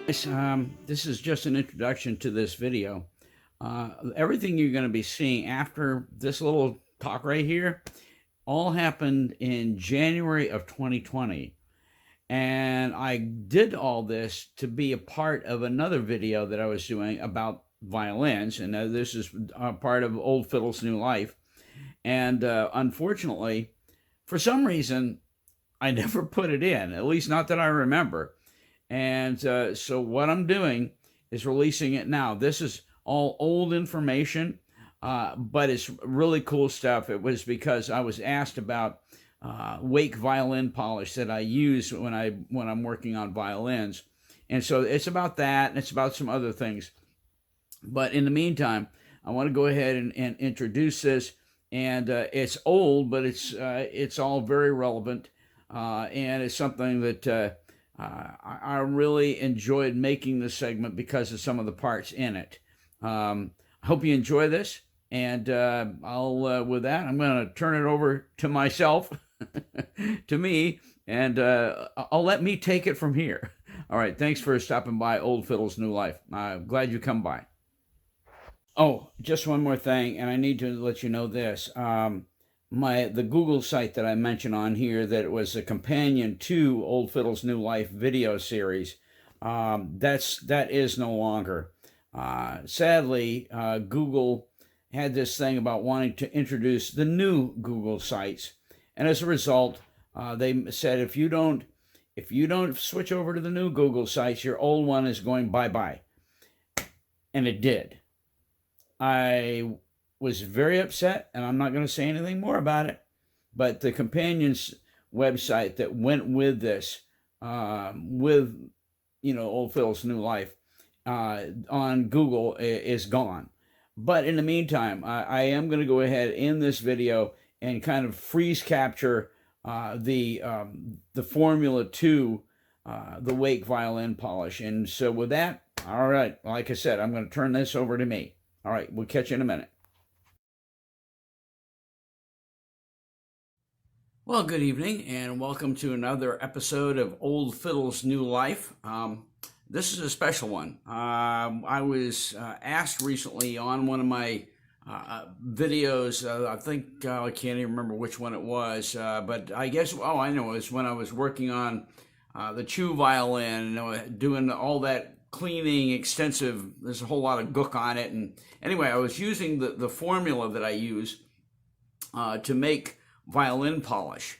This is just an introduction to this video. Everything you're going to be seeing after this little talk right here all happened in January of 2020. And I did all this to be a part of another video that I was doing about violins. And this is part of Old Fiddles New Life. And unfortunately, for some reason, I never put it in, at least not that I remember. And so what I'm doing is releasing it now. This is all old information, but it's really cool stuff. It was because I was asked about wake violin polish that I use when I'm working on violins, and so it's about that, and it's about some other things. But in the meantime, I want to go ahead and introduce this, and it's old, but it's all very relevant, and it's something that. I really enjoyed making this segment because of some of the parts in it. I hope you enjoy this, and with that, I'm going to turn it over to myself, to me, and I'll let me take it from here. All right, thanks for stopping by Old Fiddles New Life. I'm glad you come by. Oh, just one more thing, and I need to let you know this. The Google site that I mentioned on here that was a companion to Old Fiddles New Life video series, that is no longer. Sadly, Google had this thing about wanting to introduce the new Google sites, and as a result, they said if you don't switch over to the new Google sites, your old one is going bye bye, and it did. I was very upset, and I'm not going to say anything more about it. But the companion's website that went with this, with Old Fiddles New Life, on Google is gone. But in the meantime, I am going to go ahead in this video and kind of freeze capture the formula to the wake violin polish. And so with that, all right, like I said, I'm going to turn this over to me. All right, we'll catch you in a minute. Well, good evening, and welcome to another episode of Old Fiddles New Life. This is a special one. I was asked recently on one of my videos, I think, I can't even remember which one it was, but I guess, I know, it was when I was working on the Chew violin, doing all that cleaning, extensive, there's a whole lot of gook on it. And anyway, I was using the formula that I use to make violin polish,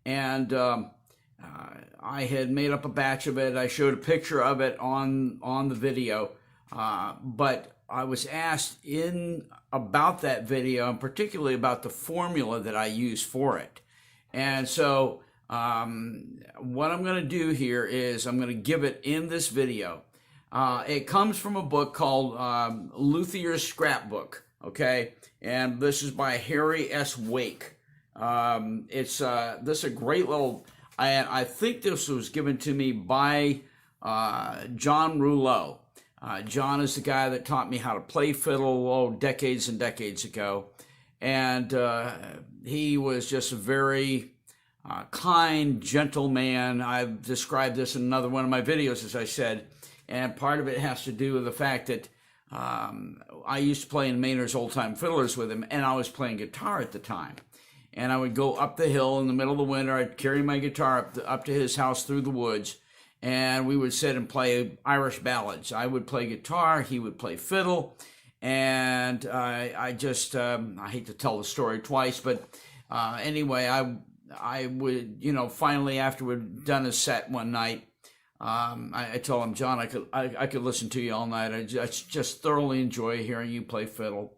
and I had made up a batch of it. I showed a picture of it on the video, but I was asked about that video, and particularly about the formula that I use for it. And so what I'm going to do here is I'm going to give it in this video. It comes from a book called Luthier's Scrapbook, okay? And this is by Harry S. Wake. This is a great little, I think this was given to me by John Rouleau. John is the guy that taught me how to play fiddle, decades and decades ago. And he was just a very kind, gentle man. I've described this in another one of my videos, as I said. And part of it has to do with the fact that I used to play in Maynard's Old Time Fiddlers with him, and I was playing guitar at the time. And I would go up the hill in the middle of the winter. I'd carry my guitar up to his house through the woods, and we would sit and play Irish ballads. I would play guitar, he would play fiddle, and I hate to tell the story twice, but anyway, I would, finally after we'd done a set one night, I told him, John, I could listen to you all night. I just thoroughly enjoy hearing you play fiddle,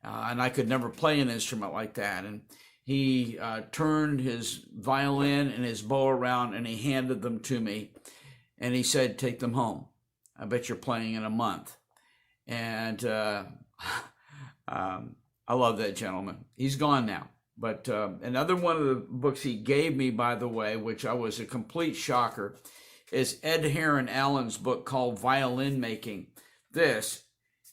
and I could never play an instrument like that. And he turned his violin and his bow around, and he handed them to me, and he said, "Take them home. I bet you're playing in a month." And I love that gentleman. He's gone now. But another one of the books he gave me, by the way, which I was a complete shocker, is Ed Heron Allen's book called Violin Making. This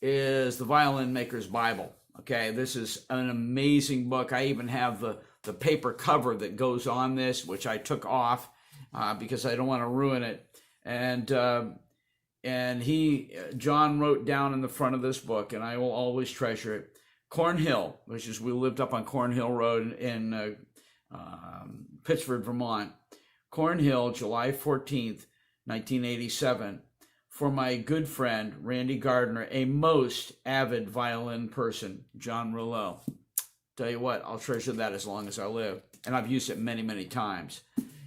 is the Violin Maker's Bible. Okay, this is an amazing book. I even have the paper cover that goes on this, which I took off because I don't want to ruin it. And and John wrote down in the front of this book, and I will always treasure it, Cornhill, which is, we lived up on Cornhill Road in Pittsford, Vermont. Cornhill, July 14th, 1987. For my good friend, Randy Gardner, a most avid violin person, John Rouleau. Tell you what, I'll treasure that as long as I live. And I've used it many, many times.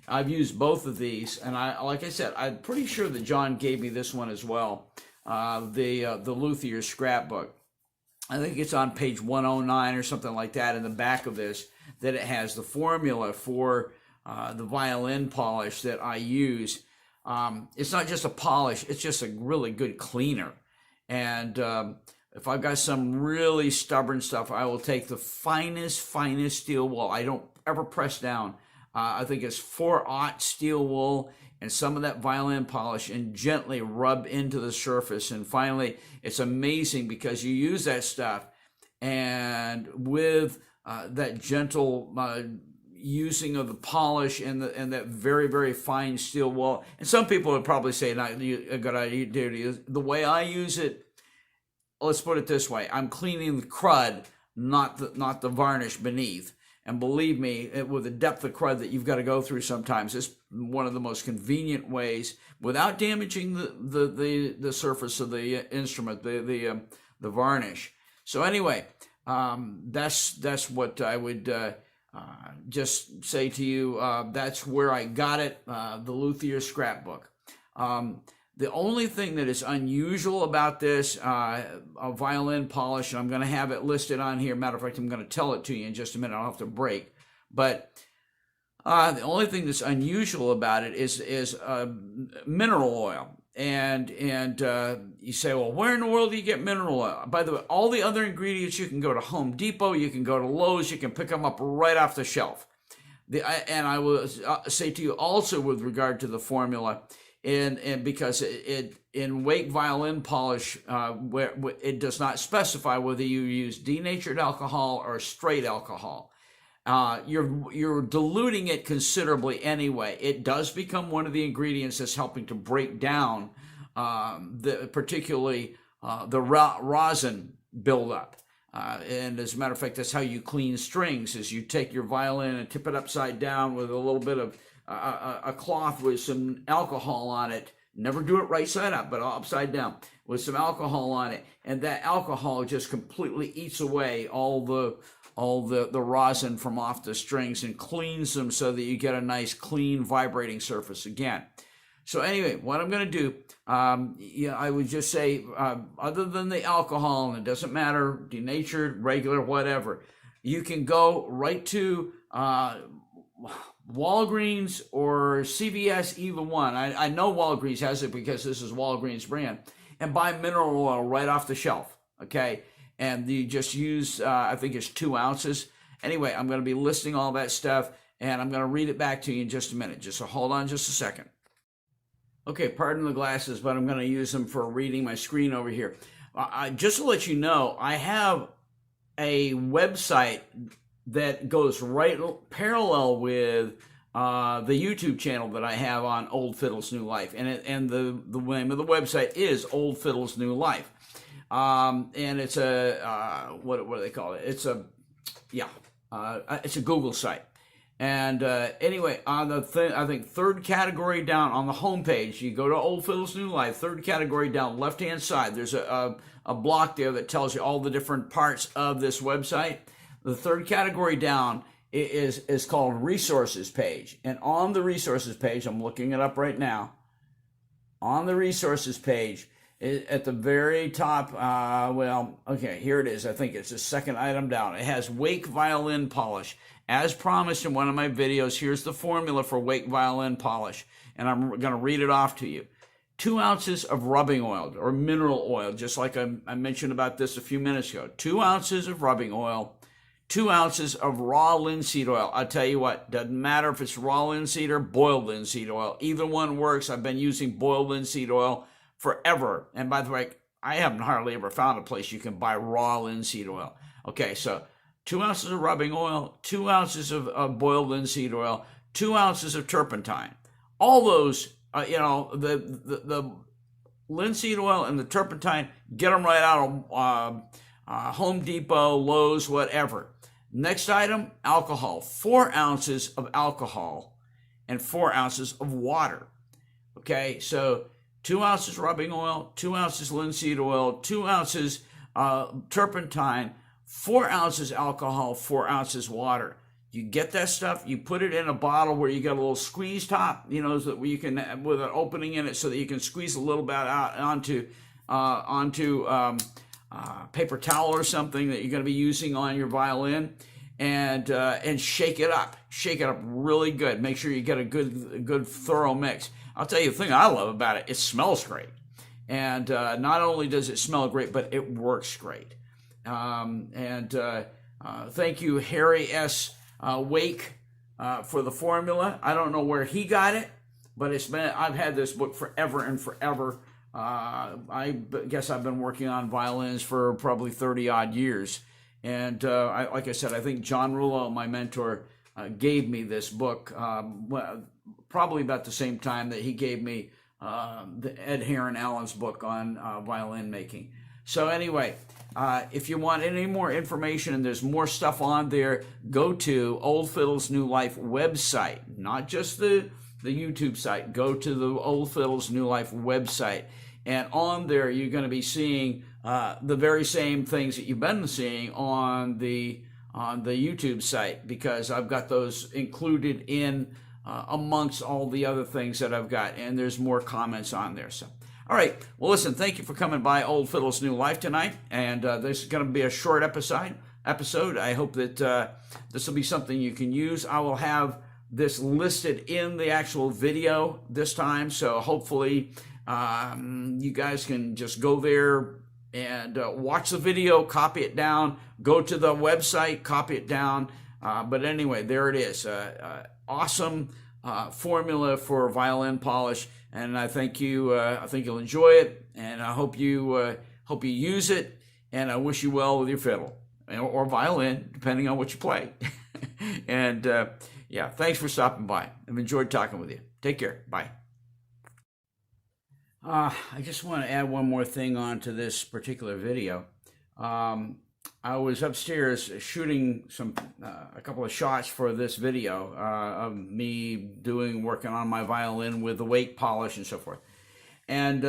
I've used both of these, and like I said, I'm pretty sure that John gave me this one as well, the Luthier scrapbook. I think it's on page 109 or something like that in the back of this, that it has the formula for the violin polish that I use. It's not just a polish, it's just a really good cleaner. And if I've got some really stubborn stuff, I will take the finest steel wool. I don't ever press down. I think it's 4/0 steel wool and some of that violin polish, and gently rub into the surface. And finally, it's amazing because you use that stuff, and with that gentle using of the polish and that very, very fine steel wool. And some people would probably say, not a good idea. The way I use it, let's put it this way: I'm cleaning the crud, not the varnish beneath. And believe me, with the depth of crud that you've got to go through sometimes, it's one of the most convenient ways, without damaging the surface of the instrument, the varnish. So anyway, that's what I would just say to you. That's where I got it, the Luthier scrapbook. The only thing that is unusual about this, a violin polish, and I'm going to have it listed on here. Matter of fact, I'm going to tell it to you in just a minute. I'll have to break. But the only thing that's unusual about it is mineral oil. And you say, well, where in the world do you get mineral oil? By the way, all the other ingredients, you can go to Home Depot, you can go to Lowe's, you can pick them up right off the shelf. And I will say to you also, with regard to the formula, and because it in Wake violin polish, where it does not specify whether you use denatured alcohol or straight alcohol, you're diluting it considerably anyway. It does become one of the ingredients that's helping to break down particularly the rosin buildup. And as a matter of fact, that's how you clean strings: is you take your violin and tip it upside down with a little bit of a cloth with some alcohol on it. Never do it right side up, but upside down with some alcohol on it, and that alcohol just completely eats away all the rosin from off the strings and cleans them so that you get a nice clean vibrating surface again. So anyway, what I'm going to do, I would just say, other than the alcohol, and it doesn't matter, denatured, regular, whatever, you can go right to Walgreens or CVS, either one. I know Walgreens has it because this is Walgreens brand, and buy mineral oil right off the shelf. Okay, and you just use, I think it's 2 ounces. Anyway, I'm going to be listing all that stuff, and I'm going to read it back to you in just a minute. Just so hold on just a second. Okay, pardon the glasses, but I'm going to use them for reading my screen over here. Just to let you know, I have a website that goes right parallel with the YouTube channel that I have on Old Fiddles New Life, and the name of the website is Old Fiddles New Life, and it's a what do they call it? It's a it's a Google site. And anyway, on the I think third category down on the homepage, you go to Old Fiddles New Life, third category down, left-hand side. There's a block there that tells you all the different parts of this website. The third category down is called Resources page. And on the Resources page, I'm looking it up right now. On the Resources page, at the very top, here it is. I think it's the second item down. It has Wake violin polish. As promised in one of my videos, here's the formula for Wake violin polish. And I'm going to read it off to you. 2 ounces of rubbing oil or mineral oil, just like I mentioned about this a few minutes ago. 2 ounces of rubbing oil. 2 ounces of raw linseed oil. I'll tell you what, doesn't matter if it's raw linseed or boiled linseed oil. Either one works. I've been using boiled linseed oil forever. And by the way, I haven't hardly ever found a place you can buy raw linseed oil. Okay, so 2 ounces of rubbing oil, 2 ounces of boiled linseed oil, 2 ounces of turpentine. All those, the linseed oil and the turpentine, get them right out of Home Depot, Lowe's, whatever. Next item, alcohol. 4 ounces of alcohol and 4 ounces of water. Okay, so 2 ounces rubbing oil, 2 ounces linseed oil, 2 ounces turpentine, 4 ounces alcohol, 4 ounces water. You get that stuff, you put it in a bottle where you got a little squeeze top, you know, so that you can, with an opening in it, so that you can squeeze a little bit out onto paper towel or something that you're going to be using on your violin, and shake it up really good. Make sure you get a good thorough mix. I'll tell you the thing I love about it, it smells great. And not only does it smell great, but it works great. Thank you, Harry S. Wake, for the formula. I don't know where he got it, but I've had this book forever and forever. I guess I've been working on violins for probably 30 odd years. And like I said, I think John Rullo, my mentor, gave me this book probably about the same time that he gave me the Ed Heron Allen's book on violin making. So anyway, if you want any more information, and there's more stuff on there, go to Old Fiddles New Life website, not just the YouTube site. Go to the Old Fiddles New Life website, and on there you're going to be seeing the very same things that you've been seeing on the YouTube site, because I've got those included in amongst all the other things that I've got, and there's more comments on there. So, all right, well, listen, thank you for coming by Old Fiddles New Life tonight, and this is going to be a short episode. I hope that this will be something you can use. I will have this listed in the actual video this time, so hopefully you guys can just go there and watch the video, copy it down, go to the website, copy it down. But anyway, there it is. Awesome formula for violin polish, and I think you'll enjoy it, and I hope you use it, and I wish you well with your fiddle or violin, depending on what you play. And yeah, thanks for stopping by. I've enjoyed talking with you. Take care. Bye. I just want to add one more thing onto this particular video. I was upstairs shooting a couple of shots for this video of me working on my violin with the weight polish and so forth. And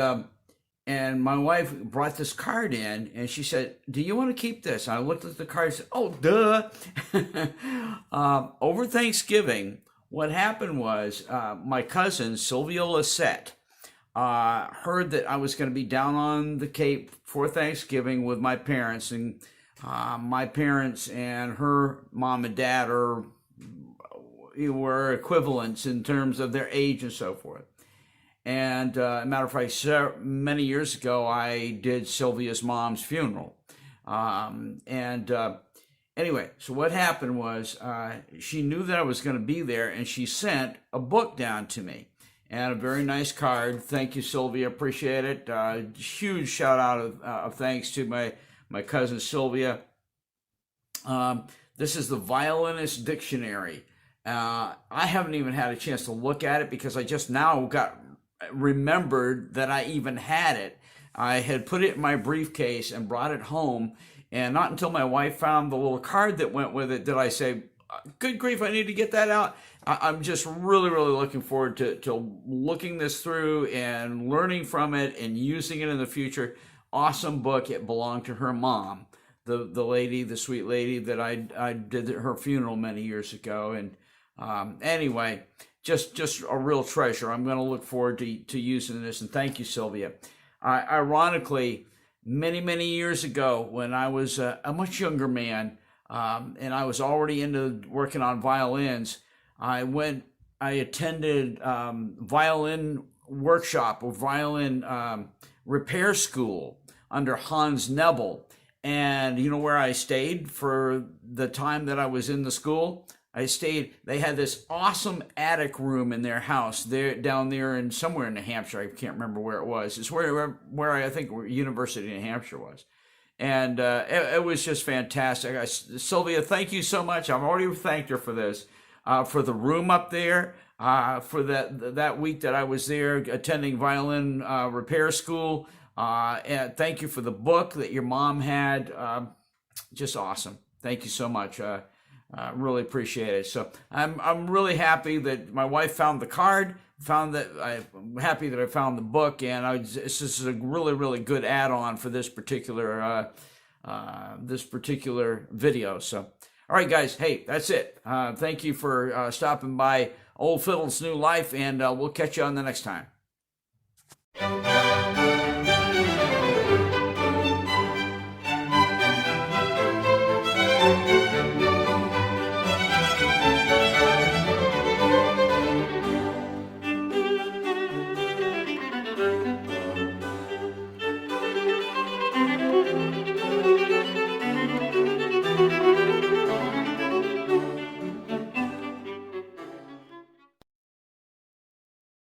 my wife brought this card in, and she said, "Do you want to keep this?" And I looked at the card and said, "Oh, duh." Over Thanksgiving, what happened was my cousin, Sylvia Lissette, heard that I was going to be down on the Cape for Thanksgiving with my parents, and my parents and her mom and dad were equivalents in terms of their age and so forth. And a matter of fact, many years ago, I did Sylvia's mom's funeral. Anyway, so what happened was she knew that I was going to be there, and she sent a book down to me and a very nice card. Thank you, Sylvia. Appreciate it. Huge shout out of thanks to my cousin Sylvia. This is the Violinist Dictionary. I haven't even had a chance to look at it because I just now remembered that I even had it. I had put it in my briefcase and brought it home, and not until my wife found the little card that went with it did I say, "Good grief, I need to get that out." I'm just really, really looking forward to looking this through and learning from it and using it in the future. Awesome book. It belonged to her mom, the sweet lady that I did her funeral many years ago. And anyway, just a real treasure. I'm going to look forward to using this. And thank you, Sylvia. Ironically, many years ago, when I was a much younger man, and I was already into working on violins, I attended violin workshop or violin repair school under Hans Nebel. And you know where I stayed for the time that I was in the school? They had this awesome attic room in their house down there in somewhere in New Hampshire. I can't remember where it was. It's where I think University of New Hampshire was. And it was just fantastic. Sylvia, thank you so much. I've already thanked her for this. for the room up there, for that week that I was there attending violin repair school. And thank you for the book that your mom had. Just awesome. Thank you so much. Really appreciate it. So I'm really happy that my wife found the card. I'm happy that I found the book, and this is a really good add-on for this particular video. So, all right, guys. Hey, that's it. Thank you for stopping by Old Fiddles New Life, and we'll catch you on the next time.